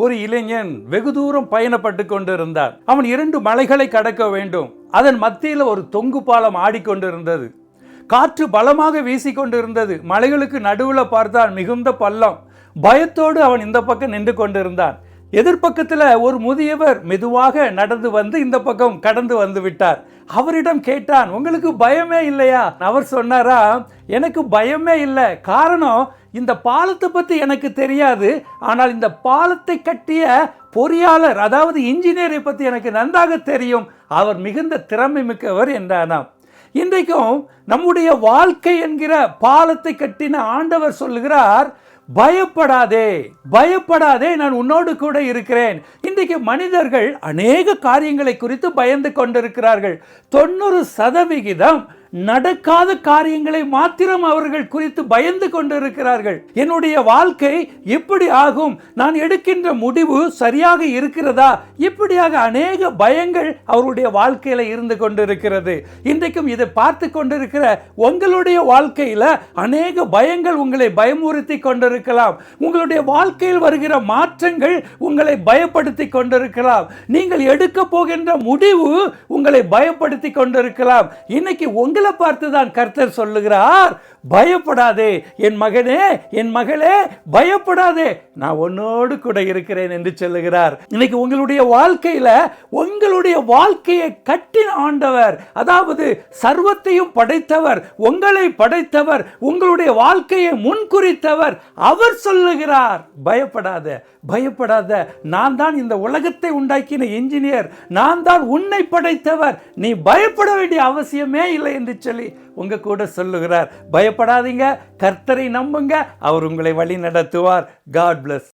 ஒரு இளைஞன் வெகு தூரம் பயணப்பட்டு கொண்டிருந்தான். அவன் 2 மலைகளை கடக்க வேண்டும். அதன் மத்தியில் ஒரு தொங்கு பாலம் ஆடிக்கொண்டிருந்தது. காற்று பலமாக வீசிக்கொண்டிருந்தது. மலைகளுக்கு நடுவில் பார்த்தான் மிகுந்த பள்ளம். பயத்தோடு அவன் இந்த பக்கம் நின்று கொண்டிருந்தான். எதிர்பக்கத்தில் ஒரு முதியவர் மெதுவாக நடந்து வந்து இந்த பக்கம் கடந்து வந்து விட்டார். அவரிடம் கேட்டான், உங்களுக்கு பயமே இல்லையா? அவர் சொன்னாரா, எனக்கு பயமே இல்லை. காரணம், இந்த பாலத்தை பற்றி எனக்கு தெரியாது, ஆனால் இந்த பாலத்தை கட்டிய பொறியாளர், அதாவது இன்ஜினியரை பற்றி எனக்கு நன்றாக தெரியும். அவர் மிகுந்த திறமை மிக்கவர் என்றானாம். இன்றைக்கும் நம்முடைய வாழ்க்கை என்கிற பாலத்தை கட்டின ஆண்டவர் சொல்லுகிறார், பயப்படாதே, பயப்படாதே, நான் உன்னோடு கூட இருக்கிறேன். இன்றைக்கு மனிதர்கள் அநேக காரியங்களை குறித்து பயந்து கொண்டிருக்கிறார்கள். 90% நடக்காத காரியங்களை மாத்திரம் அவர்கள் குறித்து பயந்து கொண்டிருக்கிறார்கள். என்னுடைய வாழ்க்கை எப்படி ஆகும், நான் எடுக்கின்ற முடிவு சரியாக இருக்கிறதா, இப்படியாக அநேக பயங்கள் அவருடைய வாழ்க்கையில இருந்து கொண்டிருக்கிறது. இன்றைக்கும் இதை பார்த்து கொண்டிருக்கிற உங்களுடைய வாழ்க்கையில அநேக பயங்கள் உங்களை பயமுறுத்தி கொண்டிருக்கலாம். உங்களுடைய வாழ்க்கையில் வருகிற மாற்றங்கள் உங்களை பயப்படுத்தி கொண்டிருக்கலாம். நீங்கள் எடுக்க போகின்ற முடிவு உங்களை பயப்படுத்தி கொண்டிருக்கலாம். இன்னைக்கு உங்களை பார்த்துதான் கர்த்தர் சொல்லுகிறார், பயப்படாதே என் மகனே, என் மகளே, பயப்படாதே, நான் உன்னோடு கூட இருக்கிறேன் என்று சொல்லுகிறார். இன்னைக்கு உங்களுடைய வாழ்க்கையில உங்களுடைய வாழ்க்கையை கட்டின ஆண்டவர், அதாவது சர்வத்தையும் படைத்தவர், உங்களை படைத்தவர், உங்களுடைய வாழ்க்கையை முன்குறித்தவர், அவர் சொல்லுகிறார், பயப்படாத, பயப்படாத, நான் தான் இந்த உலகத்தை உண்டாக்கின இன்ஜினியர், நான் தான் உன்னை படைத்தவர், நீ பயப்பட வேண்டிய அவசியமே இல்லை என்று சொல்லி உங்க கூட சொல்லுகிறார். பயப்படாதீங்க, கர்த்தரை நம்புங்க, அவர் உங்களை வழி நடத்துவார். God plus.